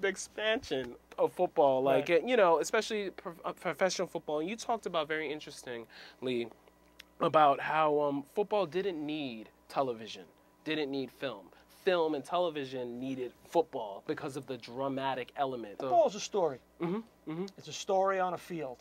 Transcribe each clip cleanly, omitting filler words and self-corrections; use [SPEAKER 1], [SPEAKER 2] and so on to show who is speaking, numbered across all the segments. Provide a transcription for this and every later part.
[SPEAKER 1] The expansion of football, like,
[SPEAKER 2] Right.
[SPEAKER 1] you know, especially professional football. And you talked about very interestingly about how football didn't need television, didn't need film. Film and television needed football because of the dramatic element.
[SPEAKER 2] Football is a story.
[SPEAKER 1] Mm-hmm.
[SPEAKER 2] It's a story on a field.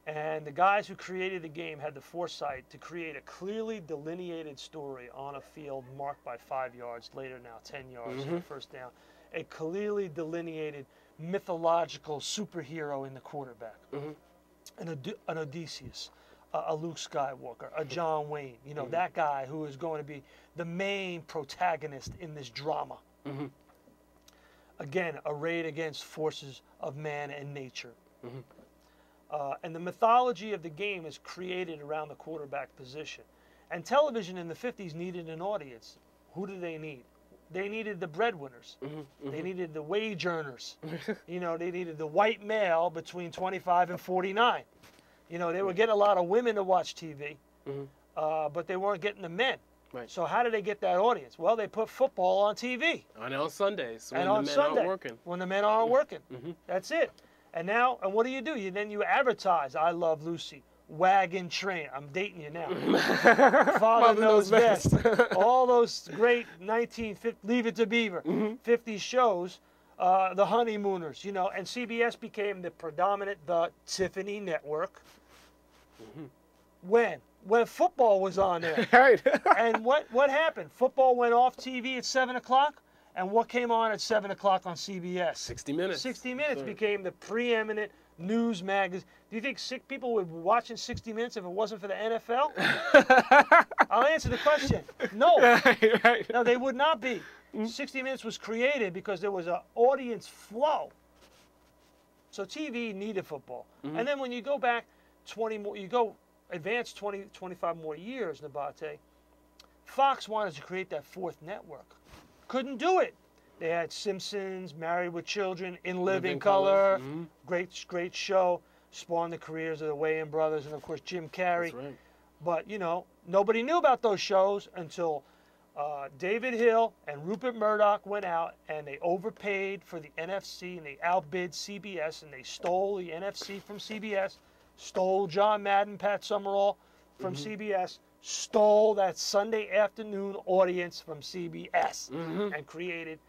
[SPEAKER 2] And the guys who created the game had the foresight to create a clearly delineated story on a field marked by 5 yards, later now 10 yards for the first down. A clearly delineated mythological superhero in the quarterback. An Odysseus, a Luke Skywalker, a John Wayne. You know, that guy who is going to be the main protagonist in this drama. Again, arrayed against forces of man and nature. And the mythology of the game is created around the quarterback position. And television in the 50s needed an audience. Who do they need? They needed the breadwinners. They needed the wage earners. You know, they needed the white male between 25 and 49. You know, they were getting a lot of women to watch TV, but they weren't getting the men.
[SPEAKER 1] Right.
[SPEAKER 2] So how did they get that audience? Well, they put football on TV.
[SPEAKER 1] And on Sundays, when
[SPEAKER 2] And
[SPEAKER 1] the
[SPEAKER 2] on
[SPEAKER 1] men
[SPEAKER 2] Sunday,
[SPEAKER 1] aren't working.
[SPEAKER 2] when the men aren't working. That's it. And now, and what do? Then you advertise, I Love Lucy, Wagon Train. I'm dating you now. Father Knows Best. All those great 1950, Leave It to Beaver, 50 shows, The Honeymooners, you know, and CBS became the predominant, the Tiffany network. When football was on there.
[SPEAKER 1] Right.
[SPEAKER 2] And what happened? Football went off TV at 7 o'clock, and what came on at 7 o'clock on CBS?
[SPEAKER 1] 60 Minutes.
[SPEAKER 2] 60 Minutes became the preeminent news magazine. Do you think sick people would be watching 60 Minutes if it wasn't for the NFL? I'll answer the question. No.
[SPEAKER 1] Right.
[SPEAKER 2] No, they would not be. 60 Minutes was created because there was an audience flow. So TV needed football. And then when you go back 20 more, advance 20, 25 more years, Nabaté, Fox wanted to create that fourth network. Couldn't do it. They had Simpsons, Married with Children, In Living Color, great show, spawned the careers of the Wayans brothers and, of course, Jim Carrey.
[SPEAKER 1] That's right.
[SPEAKER 2] But, you know, nobody knew about those shows until David Hill and Rupert Murdoch went out and they overpaid for the NFC and they outbid CBS and they stole the NFC from CBS, stole John Madden, Pat Summerall from CBS, stole that Sunday afternoon audience from CBS and created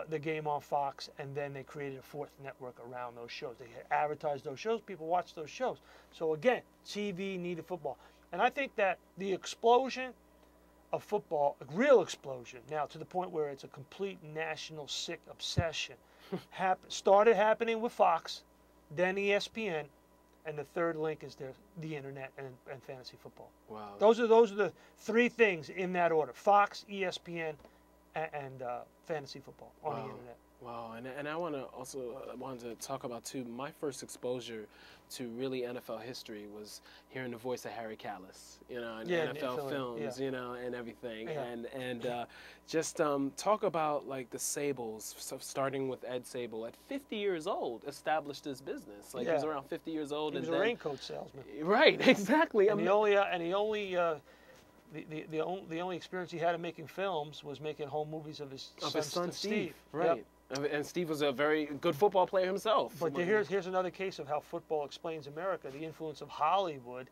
[SPEAKER 2] the game on Fox, and then they created a fourth network around those shows. They advertised those shows. People watched those shows. So again, TV needed football. And I think that the explosion of football, a real explosion, now to the point where it's a complete national sick obsession, started happening with Fox, then ESPN, and the third link is the internet and fantasy football.
[SPEAKER 1] Wow.
[SPEAKER 2] Those are the three things in that order: Fox, ESPN, and fantasy football on the internet.
[SPEAKER 1] Wow, and I wanted to talk about too. My first exposure to really NFL history was hearing the voice of Harry Callis, you know, and NFL films, you know, and everything, and just talk about like the Sabols, so starting with Ed Sabol at 50 years old, established this business. Like he was around 50 years old,
[SPEAKER 2] he was a raincoat salesman.
[SPEAKER 1] Right, exactly.
[SPEAKER 2] And the only experience he had in making films was making home movies of his son Steve.
[SPEAKER 1] Right. Yep. And Steve was a very good football player himself.
[SPEAKER 2] But here's another case of how football explains America. The influence of Hollywood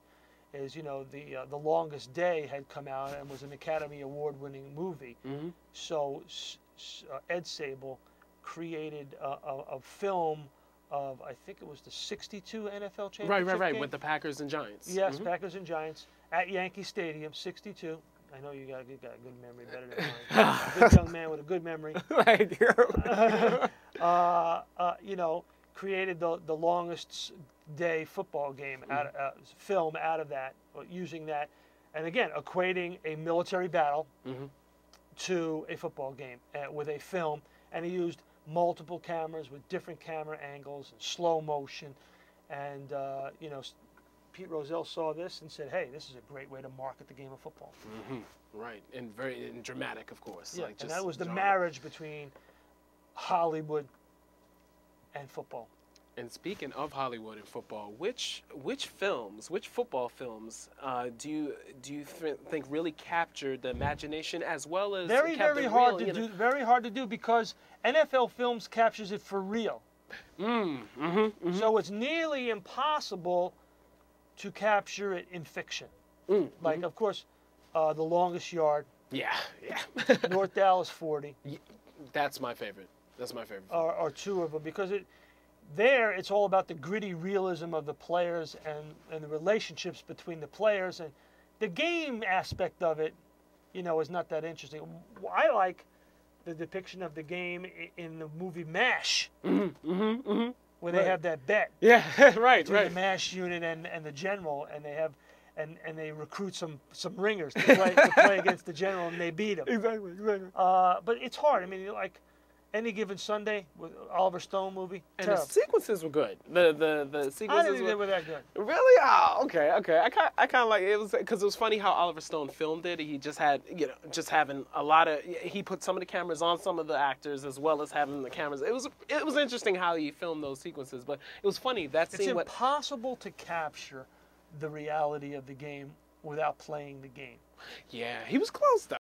[SPEAKER 2] is, you know, The Longest Day had come out and was an Academy Award-winning movie. So Ed Sabol created a film of, I think it was the 62 NFL championship
[SPEAKER 1] Right,
[SPEAKER 2] game.
[SPEAKER 1] with the Packers and Giants.
[SPEAKER 2] Yes, Packers and Giants at Yankee Stadium, 62. I know you got a good memory, better than mine. A good young man with a good memory.
[SPEAKER 1] Right.
[SPEAKER 2] You know, created the longest day football game, film out of that, using that, and again, equating a military battle to a football game with a film, and he used multiple cameras with different camera angles and slow motion, and you know, Pete Rozelle saw this and said, "Hey, this is a great way to market the game of football."
[SPEAKER 1] Right, and very dramatic, of course.
[SPEAKER 2] Yeah,
[SPEAKER 1] like
[SPEAKER 2] and that was the marriage between Hollywood and football.
[SPEAKER 1] And speaking of Hollywood and football, which football films do you think really captured the imagination as well as
[SPEAKER 2] very hard to do because NFL films captures it for real. So it's nearly impossible to capture it in fiction. Like of course, The Longest Yard.
[SPEAKER 1] Yeah.
[SPEAKER 2] North Dallas 40.
[SPEAKER 1] Yeah, that's my favorite. That's my favorite.
[SPEAKER 2] Are two of them because it's all about the gritty realism of the players and the relationships between the players, and the game aspect of it, is not that interesting. I like the depiction of the game in the movie MASH, where they have that bet.
[SPEAKER 1] Yeah, right.
[SPEAKER 2] The MASH unit and the general, and they have. And they recruit some ringers to play against the general, and they beat him.
[SPEAKER 1] Exactly.
[SPEAKER 2] But it's hard. I mean, like Any Given Sunday with Oliver Stone movie.
[SPEAKER 1] And the sequences were good. The sequences
[SPEAKER 2] I didn't think they were that good.
[SPEAKER 1] Really? Oh, okay. I kind of like it was because it was funny how Oliver Stone filmed it. He just had having a lot of he put some of the cameras on some of the actors as well as having the cameras. It was interesting how he filmed those sequences, but it was funny that scene.
[SPEAKER 2] It's impossible to capture the reality of the game without playing the game.
[SPEAKER 1] Yeah, he was close though.